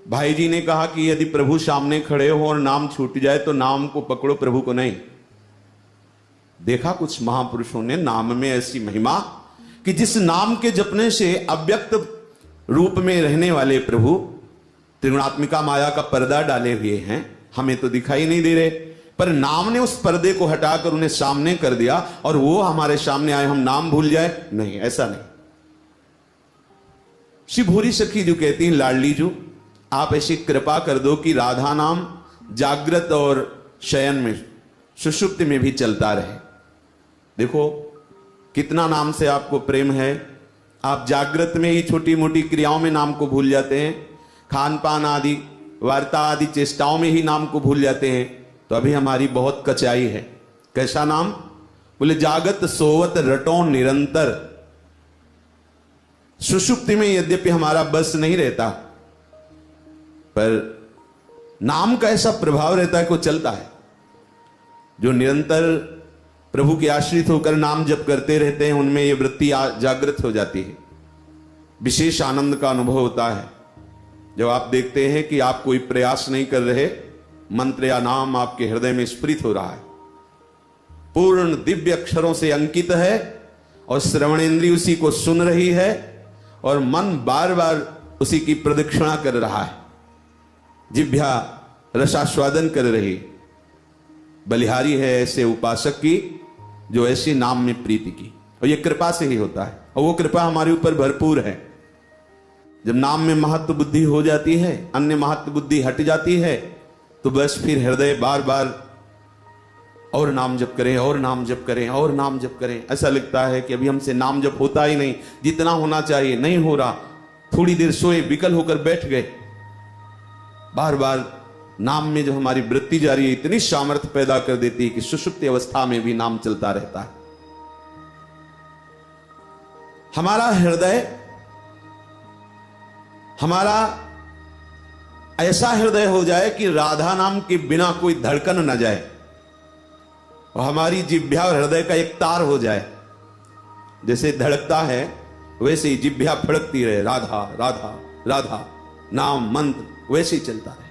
भाई जी ने कहा कि यदि प्रभु सामने खड़े हो और नाम छूट जाए तो नाम को पकड़ो, प्रभु को नहीं। देखा कुछ महापुरुषों ने नाम में ऐसी महिमा कि जिस नाम के जपने से अव्यक्त रूप में रहने वाले प्रभु त्रिगुणात्मिका माया का पर्दा डाले हुए हैं, हमें तो दिखाई नहीं दे रहे, पर नाम ने उस पर्दे को हटाकर उन्हें सामने कर दिया और वो हमारे सामने आए, हम नाम भूल जाए? नहीं, ऐसा नहीं। श्री भूरी सखी जो कहती हैं, लाडली जो आप ऐसी कृपा कर दो कि राधा नाम जागृत और शयन में, सुषुप्ति में भी चलता रहे। देखो कितना नाम से आपको प्रेम है। आप जागृत में ही छोटी मोटी क्रियाओं में नाम को भूल जाते हैं, खान पान आदि वार्ता आदि चेष्टाओं में ही नाम को भूल जाते हैं, तो अभी हमारी बहुत कचाई है। कैसा नाम? बोले जागत सोवत रटो निरंतर। सुषुप्ति में यद्यपि हमारा बस नहीं रहता, पर नाम का ऐसा प्रभाव रहता है कि वो चलता है। जो निरंतर प्रभु के आश्रित होकर नाम जप करते रहते हैं, उनमें ये वृत्ति जागृत हो जाती है। विशेष आनंद का अनुभव होता है जब आप देखते हैं कि आप कोई प्रयास नहीं कर रहे, मंत्र या नाम आपके हृदय में स्फुरित हो रहा है, पूर्ण दिव्य अक्षरों से अंकित है और श्रवणेंद्रिय उसी को सुन रही है और मन बार बार उसी की प्रदक्षिणा कर रहा है, जिह्वा रसास्वादन कर रही। बलिहारी है ऐसे उपासक की जो ऐसे नाम में प्रीति की, और यह कृपा से ही होता है, और वो कृपा हमारे ऊपर भरपूर है। जब नाम में महत्व बुद्धि हो जाती है, अन्य महत्व बुद्धि हट जाती है, तो बस फिर हृदय बार बार और नाम जप करें और नाम जप करें और नाम जप करें। ऐसा लगता है कि अभी हमसे नाम जप होता ही नहीं, जितना होना चाहिए नहीं हो रहा। थोड़ी देर सोए, विकल होकर बैठ गए, बार बार नाम में जो हमारी वृत्ति जा रही है इतनी सामर्थ्य पैदा कर देती है कि सुषुप्ति अवस्था में भी नाम चलता रहता है। हमारा हृदय, हमारा ऐसा हृदय हो जाए कि राधा नाम के बिना कोई धड़कन न जाए, और हमारी जिह्वा और हृदय का एक तार हो जाए। जैसे धड़कता है वैसे ही जिह्वा फड़कती रहे, राधा राधा राधा नाम मंत्र वैसे ही चलता रहे।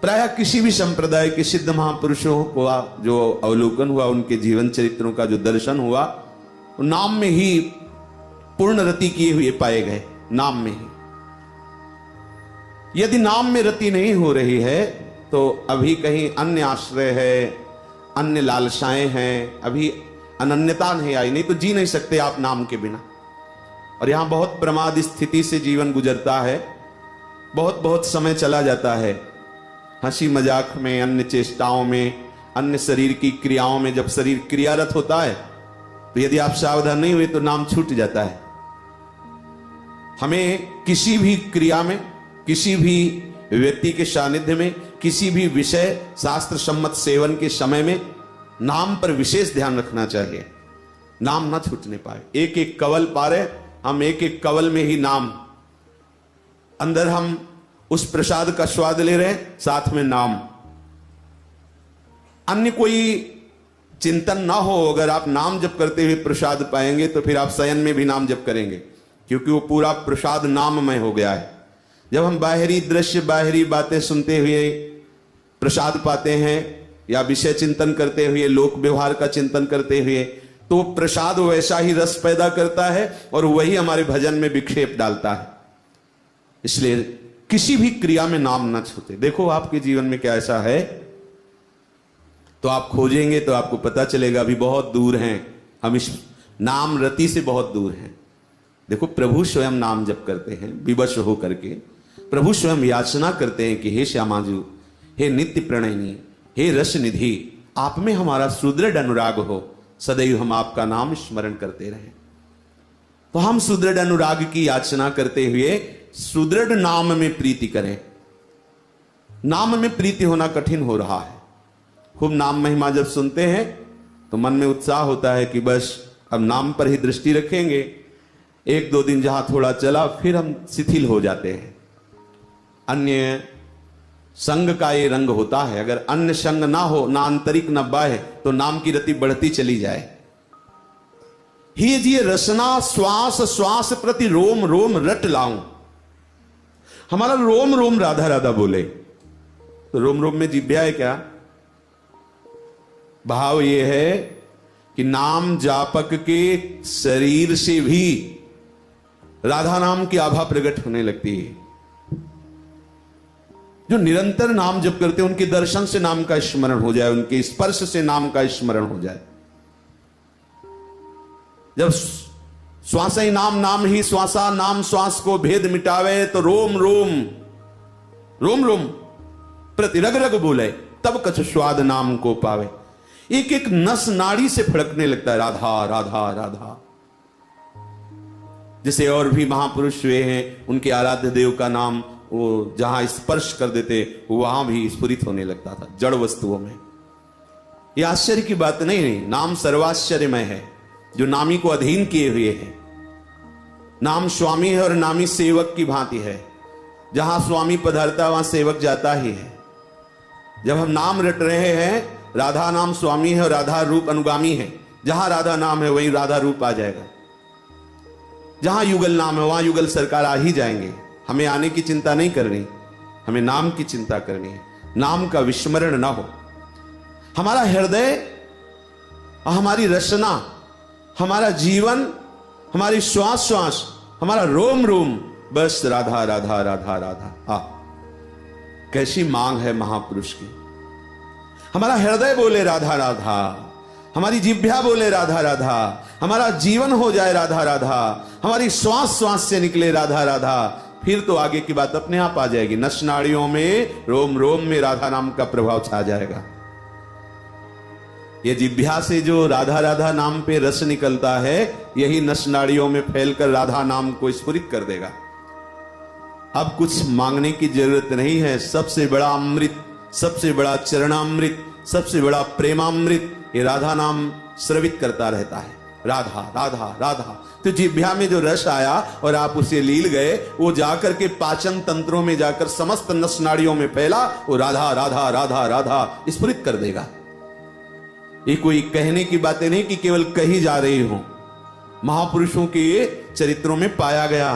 प्रायः किसी भी संप्रदाय के सिद्ध महापुरुषों को जो अवलोकन हुआ, उनके जीवन चरित्रों का जो दर्शन हुआ, नाम में ही पूर्ण रति किए हुए पाए गए। नाम में ही, यदि नाम में रति नहीं हो रही है तो अभी कहीं अन्य आश्रय है, अन्य लालसाएं हैं, अभी अनन्यता नहीं आई। नहीं तो जी नहीं सकते आप नाम के बिना। और यहां बहुत प्रमाद स्थिति से जीवन गुजरता है, बहुत बहुत समय चला जाता है हंसी मजाक में, अन्य चेष्टाओं में, अन्य शरीर की क्रियाओं में। जब शरीर क्रियारत होता है तो यदि आप सावधान नहीं हुए तो नाम छूट जाता है। हमें किसी भी क्रिया में, किसी भी व्यक्ति के सानिध्य में, किसी भी विषय शास्त्र सम्मत सेवन के समय में नाम पर विशेष ध्यान रखना चाहिए, नाम ना छूटने पाए। एक एक कवल पारे, हम एक एक कवल में ही नाम, अंदर हम उस प्रसाद का स्वाद ले रहे हैं, साथ में नाम। अन्य कोई चिंतन ना हो, अगर आप नाम जप करते हुए प्रसाद पाएंगे तो फिर आप शयन में भी नाम जप करेंगे, क्योंकि वो पूरा प्रसाद नाममय हो गया है। जब हम बाहरी दृश्य, बाहरी बातें सुनते हुए प्रसाद पाते हैं, या विषय चिंतन करते हुए, लोक व्यवहार का चिंतन करते हुए, तो प्रसाद वैसा ही रस पैदा करता है और वही हमारे भजन में विक्षेप डालता है। इसलिए किसी भी क्रिया में नाम न छूटे। देखो आपके जीवन में क्या ऐसा है, तो आप खोजेंगे तो आपको पता चलेगा। अभी बहुत दूर हैं हम, इस नाम रति से बहुत दूर हैं। देखो प्रभु स्वयं नाम जप करते हैं, विवश हो करके प्रभु स्वयं याचना करते हैं कि हे श्यामाजू, हे नित्य प्रणयनी, हे रस निधि, आप में हमारा सुदृढ़ अनुराग हो, सदैव हम आपका नाम स्मरण करते रहें। तो हम सुदृढ़ अनुराग की याचना करते हुए सुदृढ़ नाम में प्रीति करें। नाम में प्रीति होना कठिन हो रहा है। खूब नाम महिमा जब सुनते हैं तो मन में उत्साह होता है कि बस अब नाम पर ही दृष्टि रखेंगे। एक दो दिन जहां थोड़ा चला फिर हम शिथिल हो जाते हैं। अन्य संग का ये रंग होता है, अगर अन्य संग ना हो, ना आंतरिक ना बाह्य, तो नाम की रति बढ़ती चली जाए। ही जी रसना श्वास श्वास प्रति रोम रोम रट लाऊं। हमारा रोम रोम राधा राधा बोले। तो रोम रोम में जिभ्या है क्या? भाव ये है कि नाम जापक के शरीर से भी राधा नाम की आभा प्रकट होने लगती है। जो निरंतर नाम जप करते हैं उनके दर्शन से नाम का स्मरण हो जाए, उनके स्पर्श से नाम का स्मरण हो जाए। जब श्वास ही नाम, नाम ही श्वासा, नाम श्वास को भेद मिटावे, तो रोम रोम रोम रोम प्रति रग रग बोले, तब कछ स्वाद नाम को पावे। एक एक नस नाड़ी से फड़कने लगता है राधा राधा राधा। जैसे और भी महापुरुष हुए हैं, उनके आराध्य देव का नाम वो जहां स्पर्श कर देते वहां भी स्फुरित होने लगता था जड़ वस्तुओं में। यह आश्चर्य की बात नहीं, नाम सर्वाश्चर्यमय है जो नामी को अधीन किए हुए है। नाम स्वामी है और नामी सेवक की भांति है। जहां स्वामी पधारता वहां सेवक जाता ही है। जब हम नाम रट रहे हैं, राधा नाम स्वामी है और राधा रूप अनुगामी है। जहां राधा नाम है वहीं राधा रूप आ जाएगा। जहां युगल नाम है वहां युगल सरकार आ ही जाएंगे। हमें आने की चिंता नहीं करनी, हमें नाम की चिंता करनी है। नाम का विस्मरण ना हो। हमारा हृदय, हमारी रचना, हमारा जीवन, हमारी श्वास श्वास, हमारा रोम रोम बस राधा राधा राधा राधा। कैसी मांग है महापुरुष की। हमारा हृदय बोले राधा राधा, हमारी जिह्वा बोले राधा राधा, हमारा जीवन हो जाए राधा राधा, हमारी श्वास श्वास से निकले राधा राधा। फिर तो आगे की बात अपने आप आ जाएगी। नस नाड़ियों में, रोम रोम में राधा नाम का प्रभाव छा जाएगा। ये जिह्वा से जो राधा राधा नाम पे रस निकलता है, यही नस नाड़ियों में फैलकर राधा नाम को स्फुरित कर देगा। अब कुछ मांगने की जरूरत नहीं है। सबसे बड़ा अमृत, सबसे बड़ा चरणामृत, सबसे बड़ा प्रेमामृत ये राधा नाम स्रवित करता रहता है। राधा राधा राधा। तो जिह्वा में जो रस आया और आप उसे लील गए, वो जाकर के पाचन तंत्रों में जाकर समस्त नस नाड़ियों में फैला, वो राधा राधा राधा राधा स्फुरित कर देगा। ये कोई कहने की बातें नहीं कि केवल कही जा रही हो। महापुरुषों के चरित्रों में पाया गया,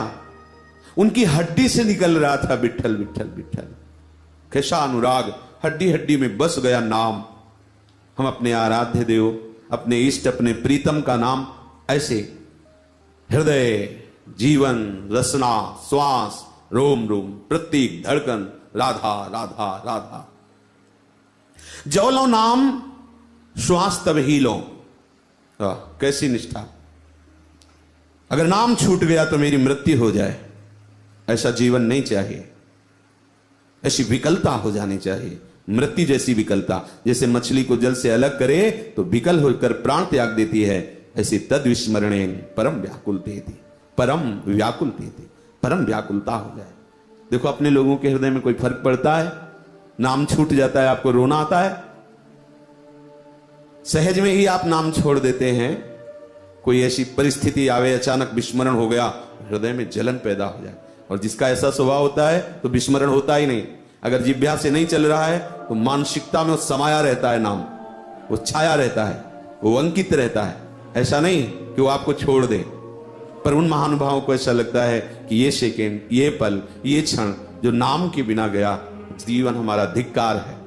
उनकी हड्डी से निकल रहा था विठ्ठल विठ्ठल विठ्ठल। कैसा अनुराग, हड्डी हड्डी में बस गया नाम। हम अपने आराध्य देव, अपने इष्ट, अपने प्रीतम का नाम ऐसे हृदय, जीवन, रसना, श्वास, रोम रोम, प्रत्येक धड़कन राधा राधा राधा। जो लो नाम श्वास तब ही लो। कैसी निष्ठा। अगर नाम छूट गया तो मेरी मृत्यु हो जाए, ऐसा जीवन नहीं चाहिए। ऐसी विकलता हो जानी चाहिए, मृत्यु जैसी विकलता। जैसे मछली को जल से अलग करे तो विकल होकर प्राण त्याग देती है, ऐसे तद विस्मरणेन परम व्याकुल देती, परम व्याकुल देती, परम व्याकुलता हो जाए। देखो अपने लोगों के हृदय में कोई फर्क पड़ता है? नाम छूट जाता है, आपको रोना आता है? सहज में ही आप नाम छोड़ देते हैं। कोई ऐसी परिस्थिति आवे, अचानक विस्मरण हो गया, हृदय में जलन पैदा हो जाए। और जिसका ऐसा स्वभाव होता है तो विस्मरण होता ही नहीं। अगर जिह्वा से नहीं चल रहा है तो मानसिकता में वो समाया रहता है, नाम वो छाया रहता है, वो अंकित रहता है। ऐसा नहीं कि वो आपको छोड़ दे। पर उन महानुभावों को ऐसा लगता है कि ये सेकेंड, ये पल, ये क्षण जो नाम के बिना गया, जीवन हमारा धिक्कार है।